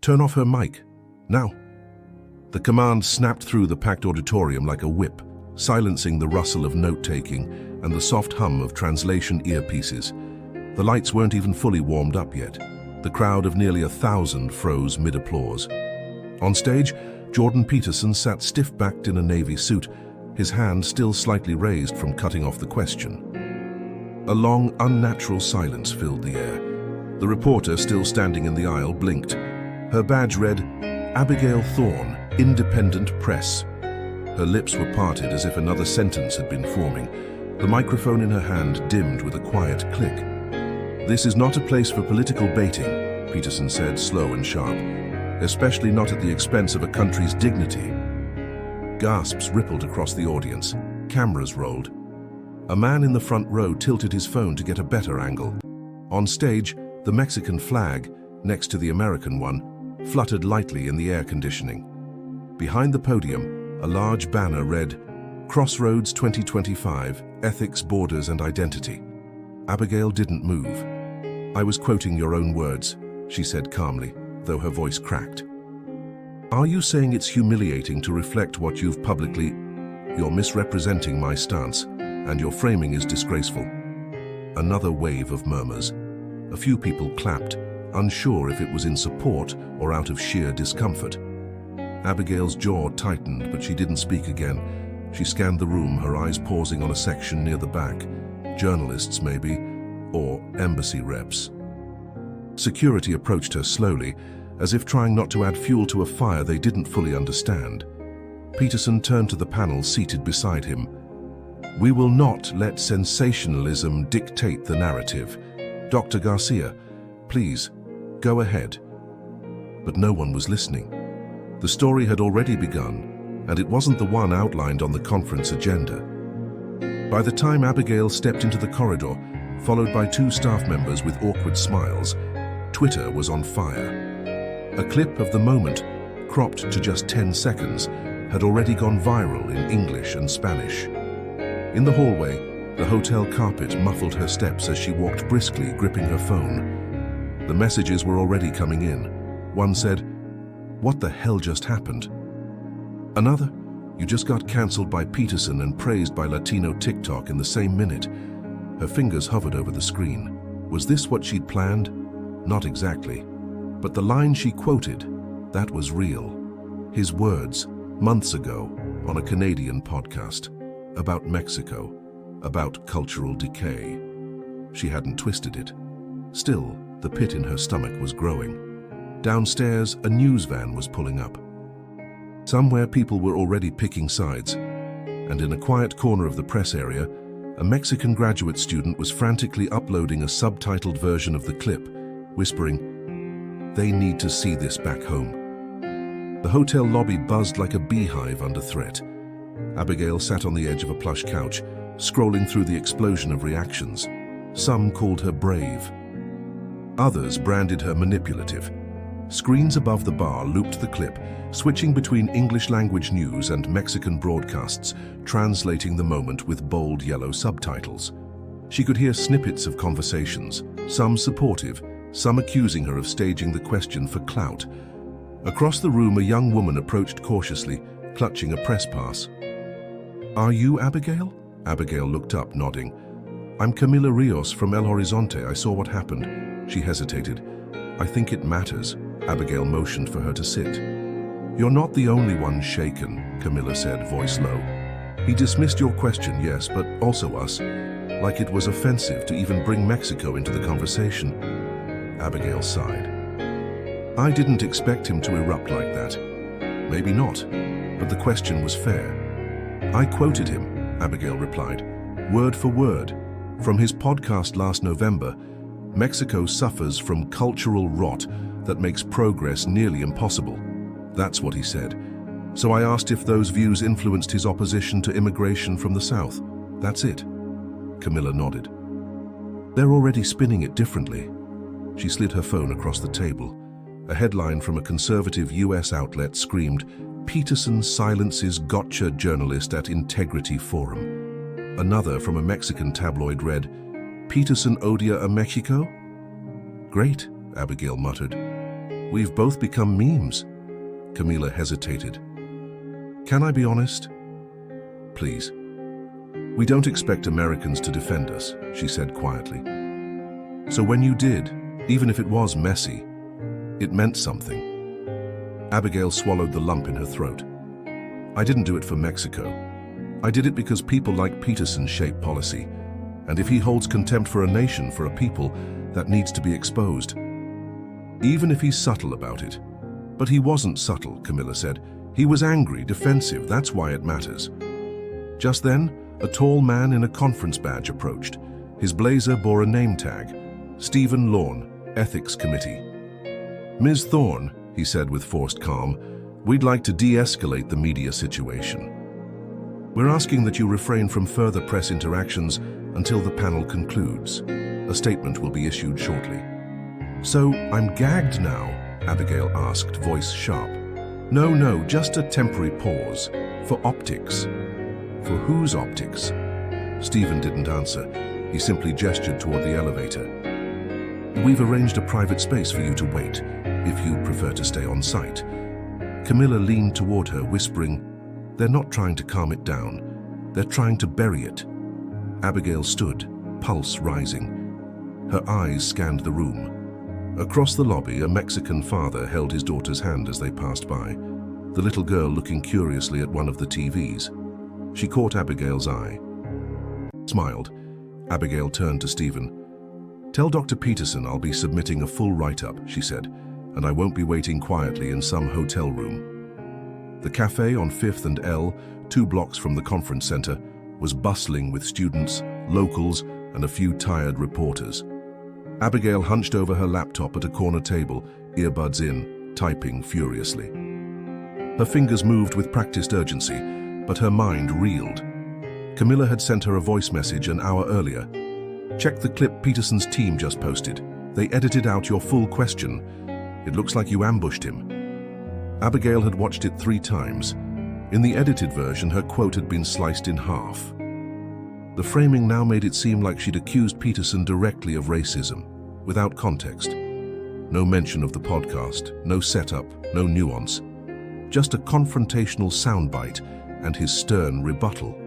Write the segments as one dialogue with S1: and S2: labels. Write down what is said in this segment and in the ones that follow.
S1: Turn off her mic. Now. The command snapped through the packed auditorium like a whip, silencing the rustle of note-taking and the soft hum of translation earpieces. The lights weren't even fully warmed up yet. The crowd of nearly 1,000 froze mid-applause. On stage, Jordan Peterson sat stiff-backed in a navy suit, his hand still slightly raised from cutting off the question. A long, unnatural silence filled the air. The reporter, still standing in the aisle, blinked. Her badge read, "Abigail Thorne, Independent Press." Her lips were parted as if another sentence had been forming. The microphone in her hand dimmed with a quiet click. "This is not a place for political baiting," Peterson said, slow and sharp, "especially not at the expense of a country's dignity." Gasps rippled across the audience. Cameras rolled. A man in the front row tilted his phone to get a better angle. On stage, the Mexican flag, next to the American one, fluttered lightly in the air conditioning. Behind the podium, a large banner read, "Crossroads 2025, Ethics, Borders and Identity." Abigail didn't move. "I was quoting your own words," she said calmly, though her voice cracked. "Are you saying it's humiliating to reflect what you've publicly... You're misrepresenting my stance, and your framing is disgraceful." Another wave of murmurs. A few people clapped, unsure if it was in support or out of sheer discomfort. Abigail's jaw tightened, but she didn't speak again. She scanned the room, her eyes pausing on a section near the back. Journalists, maybe, or embassy reps. Security approached her slowly, as if trying not to add fuel to a fire they didn't fully understand. Peterson turned to the panel seated beside him. "We will not let sensationalism dictate the narrative. Dr. Garcia, please, go ahead." But no one was listening. The story had already begun, and it wasn't the one outlined on the conference agenda. By the time Abigail stepped into the corridor, followed by two staff members with awkward smiles, Twitter was on fire. A clip of the moment, cropped to just 10 seconds, had already gone viral in English and Spanish. In the hallway, the hotel carpet muffled her steps as she walked briskly, gripping her phone. The messages were already coming in. One said, "What the hell just happened?" Another, "You just got cancelled by Peterson and praised by Latino TikTok in the same minute." Her fingers hovered over the screen. Was this what she'd planned? Not exactly. But the line she quoted, that was real. His words, months ago, on a Canadian podcast, about Mexico, about cultural decay. She hadn't twisted it. Still, the pit in her stomach was growing. Downstairs, a news van was pulling up. Somewhere people were already picking sides, and in a quiet corner of the press area, a Mexican graduate student was frantically uploading a subtitled version of the clip, whispering, "They need to see this back home." The hotel lobby buzzed like a beehive under threat. Abigail sat on the edge of a plush couch, scrolling through the explosion of reactions. Some called her brave. Others branded her manipulative. Screens above the bar looped the clip, switching between English-language news and Mexican broadcasts, translating the moment with bold yellow subtitles. She could hear snippets of conversations, some supportive, some accusing her of staging the question for clout. Across the room, a young woman approached cautiously, clutching a press pass. "Are you Abigail?" Abigail looked up, nodding. "I'm Camila Rios from El Horizonte. I saw what happened." She hesitated. "I think it matters." Abigail motioned for her to sit. "You're not the only one shaken," Camila said, voice low. "He dismissed your question, yes, but also us, like it was offensive to even bring Mexico into the conversation." Abigail sighed. "I didn't expect him to erupt like that. Maybe not, but the question was fair." "I quoted him," Abigail replied, "word for word. From his podcast last November, Mexico suffers from cultural rot that makes progress nearly impossible. That's what he said. So I asked if those views influenced his opposition to immigration from the South. That's it." Camilla nodded. "They're already spinning it differently." She slid her phone across the table. A headline from a conservative US outlet screamed, "Peterson silences gotcha journalist at Integrity Forum." Another from a Mexican tabloid read, "Peterson odia a Mexico?" "Great," Abigail muttered. We've both become memes. Camila hesitated. Can I be honest? Please. We don't expect Americans to defend us, she said quietly. So when you did, even if it was messy, it meant something. Abigail swallowed the lump in her throat. I didn't do it for Mexico. I did it because people like Peterson shape policy, and if he holds contempt for a nation, for a people, that needs to be exposed. Even if he's subtle about it. But he wasn't subtle, Camila said. He was angry, defensive, that's why it matters. Just then, a tall man in a conference badge approached. His blazer bore a name tag, Stephen Lorne, Ethics Committee. Ms. Thorne, he said with forced calm, we'd like to de-escalate the media situation. We're asking that you refrain from further press interactions until the panel concludes. A statement will be issued shortly. So, I'm gagged now? Abigail asked, voice sharp. No, just a temporary pause. For optics. For whose optics? Stephen didn't answer. He simply gestured toward the elevator. We've arranged a private space for you to wait, if you'd prefer to stay on site. Camila leaned toward her, whispering, they're not trying to calm it down. They're trying to bury it. Abigail stood, pulse rising. Her eyes scanned the room. Across the lobby, a Mexican father held his daughter's hand as they passed by, the little girl looking curiously at one of the TVs. She caught Abigail's eye. Smiled. Abigail turned to Stephen. Tell Dr. Peterson I'll be submitting a full write-up, she said, and I won't be waiting quietly in some hotel room. The cafe on 5th and L, 2 blocks from the conference center, was bustling with students, locals, and a few tired reporters. Abigail hunched over her laptop at a corner table, earbuds in, typing furiously. Her fingers moved with practiced urgency, but her mind reeled. Camila had sent her a voice message an hour earlier. Check the clip Peterson's team just posted. They edited out your full question. It looks like you ambushed him. Abigail had watched it 3 times. In the edited version, her quote had been sliced in half. The framing now made it seem like she'd accused Peterson directly of racism, without context. No mention of the podcast, no setup, no nuance. Just a confrontational soundbite and his stern rebuttal.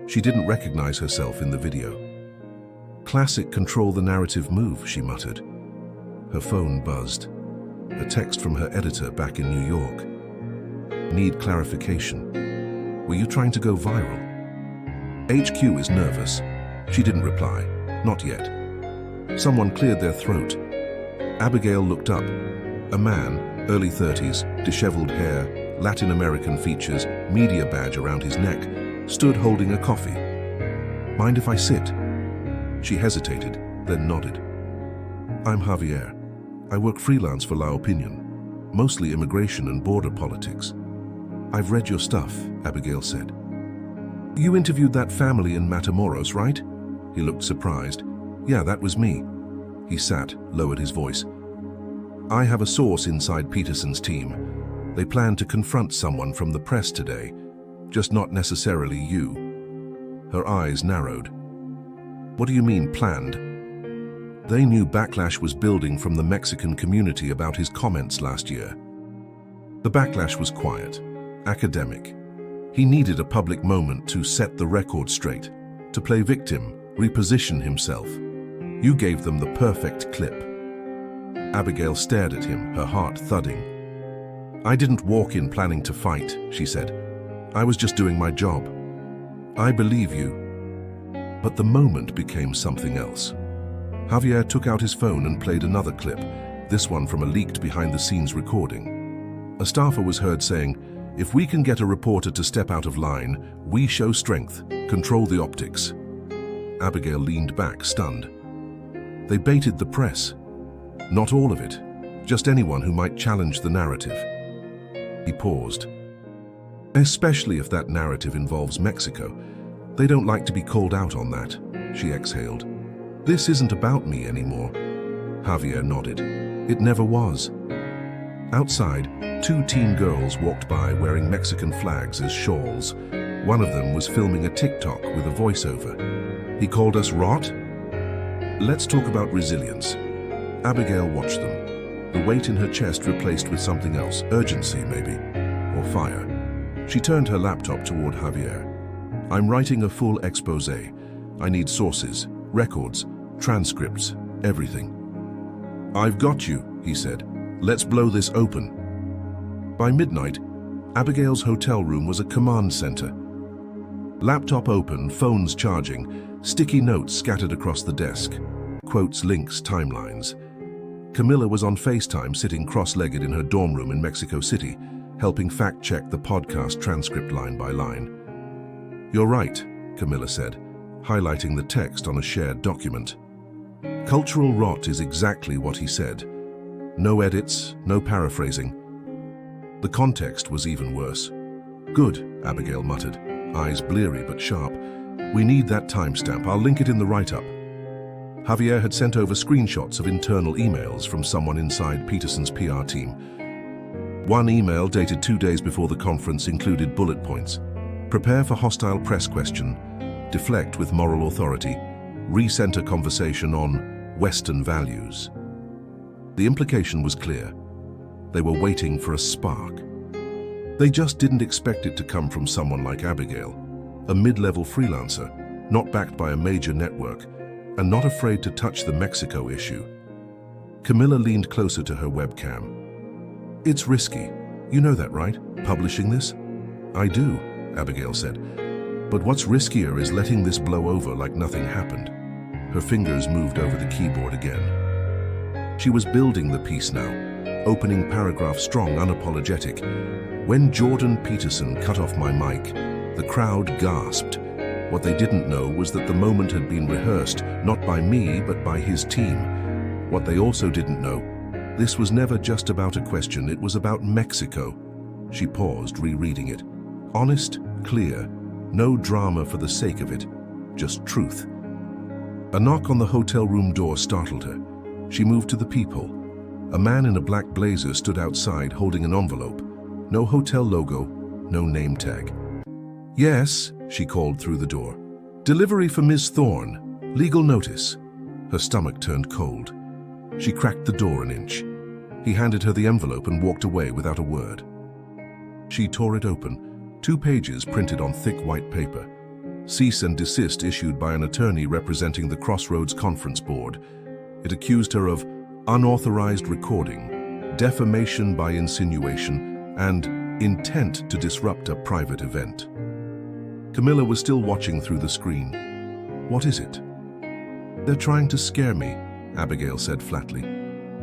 S1: She didn't recognize herself in the video. Classic control the narrative move, she muttered. Her phone buzzed. A text from her editor back in New York. Need clarification. Were you trying to go viral? HQ is nervous. She didn't reply. Not yet. Someone cleared their throat. Abigail looked up. A man, early 30s, disheveled hair, Latin American features, media badge around his neck, stood holding a coffee. Mind if I sit? She hesitated, then nodded. I'm Javier. I work freelance for La Opinion, mostly immigration and border politics. I've read your stuff, Abigail said. You interviewed that family in Matamoros, right? He looked surprised. Yeah, that was me. He sat, lowered his voice. I have a source inside Peterson's team. They plan to confront someone from the press today, just not necessarily you. Her eyes narrowed. What do you mean, planned? They knew backlash was building from the Mexican community about his comments last year. The backlash was quiet, academic. He needed a public moment to set the record straight, to play victim, reposition himself. You gave them the perfect clip. Abigail stared at him, her heart thudding. I didn't walk in planning to fight, she said. I was just doing my job. I believe you. But the moment became something else. Javier took out his phone and played another clip, this one from a leaked behind-the-scenes recording. A staffer was heard saying, if we can get a reporter to step out of line, we show strength, control the optics. Abigail leaned back, stunned. They baited the press. Not all of it, just anyone who might challenge the narrative. He paused. Especially if that narrative involves Mexico. They don't like to be called out on that, she exhaled. This isn't about me anymore. Javier nodded. It never was. Outside, 2 teen girls walked by wearing Mexican flags as shawls. One of them was filming a TikTok with a voiceover. He called us rot? Let's talk about resilience. Abigail watched them. the weight in her chest replaced with something else, urgency maybe, or fire. She turned her laptop toward Javier. I'm writing a full expose. I need sources, records, transcripts, everything. I've got you, he said. Let's blow this open. By midnight, Abigail's hotel room was a command center. Laptop open, phones charging, sticky notes scattered across the desk, quotes, links, timelines. Camilla was on FaceTime sitting cross-legged in her dorm room in Mexico City, helping fact-check the podcast transcript line by line. You're right, Camilla said, highlighting the text on a shared document. Cultural rot is exactly what he said. No edits, no paraphrasing. The context was even worse. Good, Abigail muttered, eyes bleary but sharp. We need that timestamp. I'll link it in the write-up. Javier had sent over screenshots of internal emails from someone inside Peterson's PR team. One email dated 2 days before the conference included bullet points. Prepare for hostile press question. Deflect with moral authority. Recenter conversation on Western values. The implication was clear. They were waiting for a spark. They just didn't expect it to come from someone like Abigail, a mid-level freelancer, not backed by a major network, and not afraid to touch the Mexico issue. Camilla leaned closer to her webcam. It's risky. You know that, right? Publishing this? I do, Abigail said. But what's riskier is letting this blow over like nothing happened. Her fingers moved over the keyboard again. She was building the piece now, opening paragraph strong, unapologetic. When Jordan Peterson cut off my mic, the crowd gasped. What they didn't know was that the moment had been rehearsed, not by me, but by his team. What they also didn't know, this was never just about a question, it was about Mexico. She paused, rereading it. Honest, clear, no drama for the sake of it, just truth. A knock on the hotel room door startled her. She moved to the peephole. A man in a black blazer stood outside holding an envelope. No hotel logo, no name tag. Yes, she called through the door. Delivery for Ms. Thorne. Legal notice. Her stomach turned cold. She cracked the door an inch. He handed her the envelope and walked away without a word. She tore it open. 2 pages printed on thick white paper. Cease and desist issued by an attorney representing the Crossroads Conference Board. It accused her of unauthorized recording, defamation by insinuation, and intent to disrupt a private event. Camilla was still watching through the screen. What is it? They're trying to scare me, Abigail said flatly.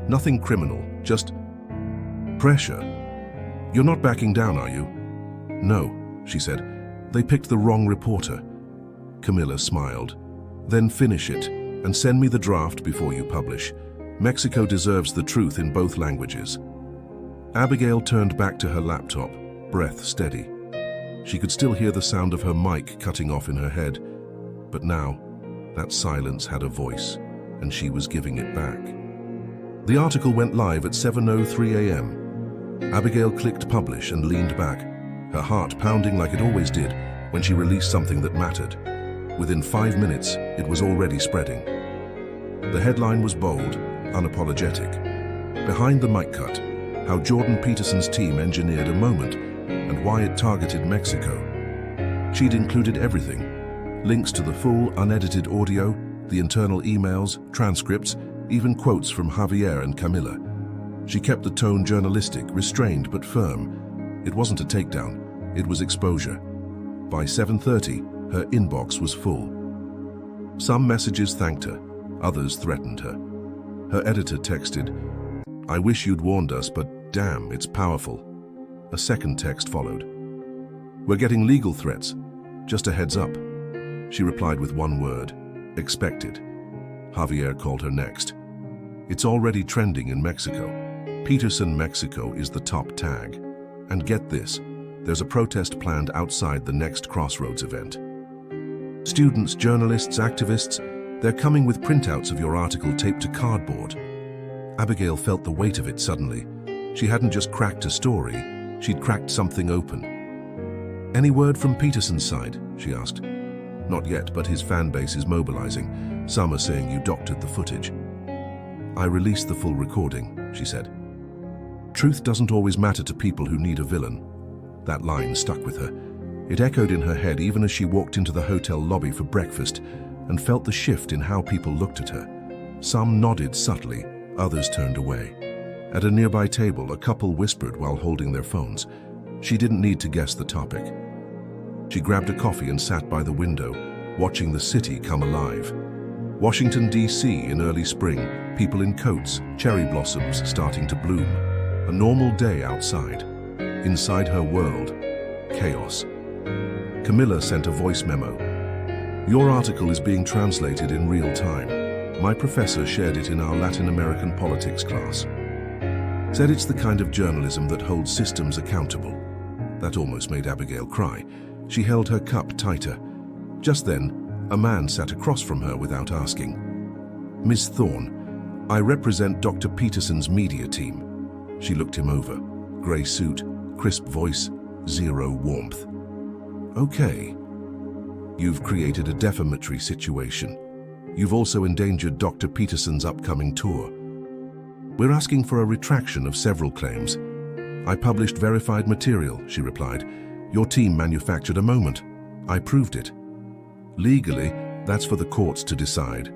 S1: Nothing criminal, just pressure. You're not backing down, are you? No, she said. They picked the wrong reporter. Camilla smiled. Then finish it and send me the draft before you publish. Mexico deserves the truth in both languages. Abigail turned back to her laptop, breath steady. She could still hear the sound of her mic cutting off in her head, but now that silence had a voice, and she was giving it back. The article went live at 7:03 a.m. Abigail clicked publish and leaned back, her heart pounding like it always did when she released something that mattered. Within 5 minutes, it was already spreading. The headline was bold, unapologetic. Behind the mic cut, how Jordan Peterson's team engineered a moment and why it targeted Mexico. She'd included everything, links to the full, unedited audio, the internal emails, transcripts, even quotes from Javier and Camilla. She kept the tone journalistic, restrained but firm. It wasn't a takedown, it was exposure. By 7:30, her inbox was full. Some messages thanked her, others threatened her. Her editor texted, "I wish you'd warned us, but damn, it's powerful." A second text followed. "We're getting legal threats. Just a heads up." She replied with one word, expected. Javier called her next. "It's already trending in Mexico. Peterson, Mexico is the top tag. And get this, there's a protest planned outside the next Crossroads event. Students, journalists, activists, they're coming with printouts of your article taped to cardboard." Abigail felt the weight of it suddenly. She hadn't just cracked a story, she'd cracked something open. "Any word from Peterson's side?" she asked. "Not yet, but his fan base is mobilizing. Some are saying you doctored the footage." "I released the full recording," she said. Truth doesn't always matter to people who need a villain. That line stuck with her. It echoed in her head even as she walked into the hotel lobby for breakfast and felt the shift in how people looked at her. Some nodded subtly, others turned away. At a nearby table, a couple whispered while holding their phones. She didn't need to guess the topic. She grabbed a coffee and sat by the window, watching the city come alive. Washington, D.C. in early spring, people in coats, cherry blossoms starting to bloom. A normal day outside. Inside her world, chaos. Camilla sent a voice memo. Your article is being translated in real time. My professor shared it in our Latin American politics class. Said it's the kind of journalism that holds systems accountable. That almost made Abigail cry. She held her cup tighter. Just then, a man sat across from her without asking. Miss Thorne, I represent Dr. Peterson's media team. She looked him over. Grey suit, crisp voice, zero warmth. Okay. You've created a defamatory situation. You've also endangered Dr. Peterson's upcoming tour. We're asking for a retraction of several claims. I published verified material, she replied. Your team manufactured a moment. I proved it. Legally, that's for the courts to decide.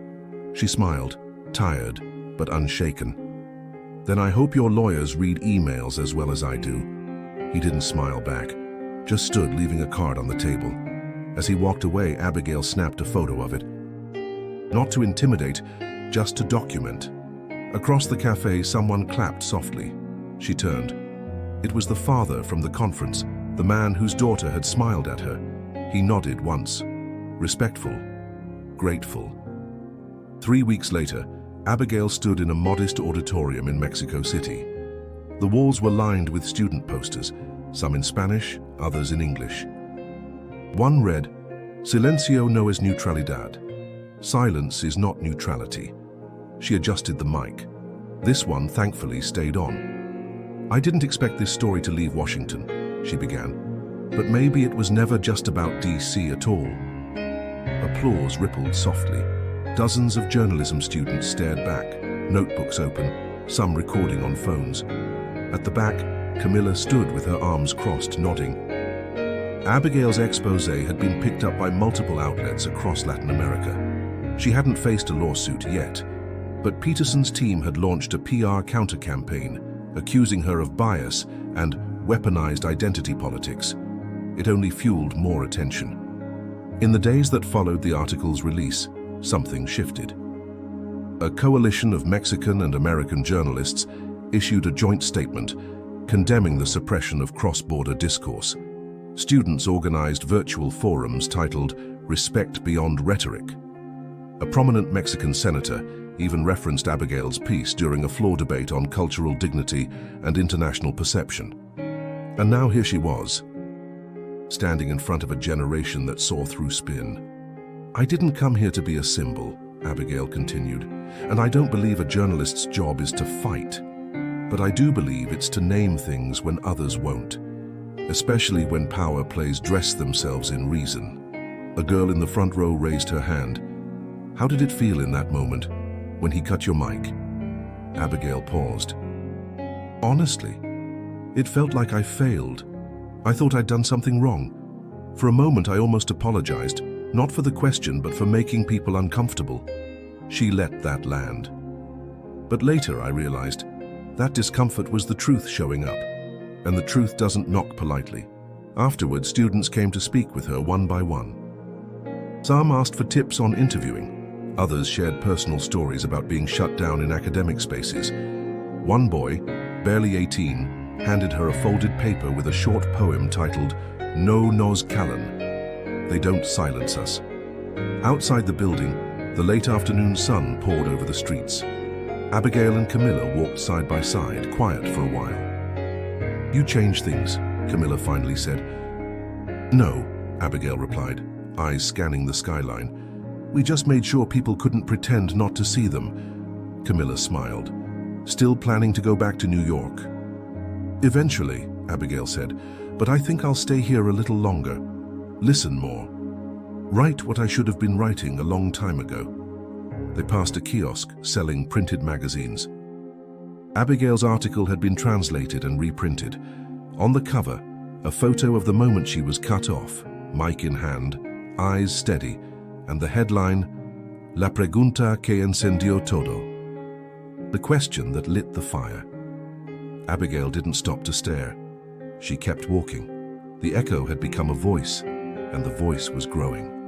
S1: She smiled, tired, but unshaken. Then I hope your lawyers read emails as well as I do. He didn't smile back, just stood leaving a card on the table. As he walked away, Abigail snapped a photo of it. Not to intimidate, just to document. Across the cafe, someone clapped softly. She turned. It was the father from the conference, the man whose daughter had smiled at her. He nodded once. Respectful. Grateful. 3 weeks later, Abigail stood in a modest auditorium in Mexico City. The walls were lined with student posters, some in Spanish, others in English. One read, Silencio no es neutralidad. Silence is not neutrality. She adjusted the mic. This one, thankfully, stayed on. I didn't expect this story to leave Washington, she began. But maybe it was never just about D.C. at all. Applause rippled softly. Dozens of journalism students stared back, notebooks open, some recording on phones. At the back, Camilla stood with her arms crossed, nodding. Abigail's expose had been picked up by multiple outlets across Latin America. She hadn't faced a lawsuit yet, but Peterson's team had launched a PR counter-campaign, accusing her of bias and weaponized identity politics. It only fueled more attention. In the days that followed the article's release, something shifted. A coalition of Mexican and American journalists issued a joint statement condemning the suppression of cross-border discourse. Students organized virtual forums titled Respect Beyond Rhetoric. A prominent Mexican senator even referenced Abigail's piece during a floor debate on cultural dignity and international perception. And now here she was, standing in front of a generation that saw through spin. I didn't come here to be a symbol, Abigail continued, and I don't believe a journalist's job is to fight. But I do believe it's to name things when others won't, especially when power plays dress themselves in reason. A girl in the front row raised her hand. How did it feel in that moment, when he cut your mic? Abigail paused. Honestly, it felt like I failed. I thought I'd done something wrong. For a moment, I almost apologized, not for the question, but for making people uncomfortable. She let that land. But later I realized that discomfort was the truth showing up, and the truth doesn't knock politely. Afterwards, students came to speak with her one by one. Some asked for tips on interviewing. Others shared personal stories about being shut down in academic spaces. One boy, barely 18, handed her a folded paper with a short poem titled No Nos Callan. They don't silence us. Outside the building, the late afternoon sun poured over the streets. Abigail and Camilla walked side by side, quiet for a while. You changed things, Camilla finally said. No, Abigail replied, eyes scanning the skyline. We just made sure people couldn't pretend not to see them. Camilla smiled, still planning to go back to New York. Eventually, Abigail said, but I think I'll stay here a little longer. Listen more. Write what I should have been writing a long time ago. They passed a kiosk selling printed magazines. Abigail's article had been translated and reprinted. On the cover, a photo of the moment she was cut off, mic in hand, eyes steady, and the headline, La pregunta que encendió todo. The question that lit the fire. Abigail didn't stop to stare. She kept walking. The echo had become a voice, and the voice was growing.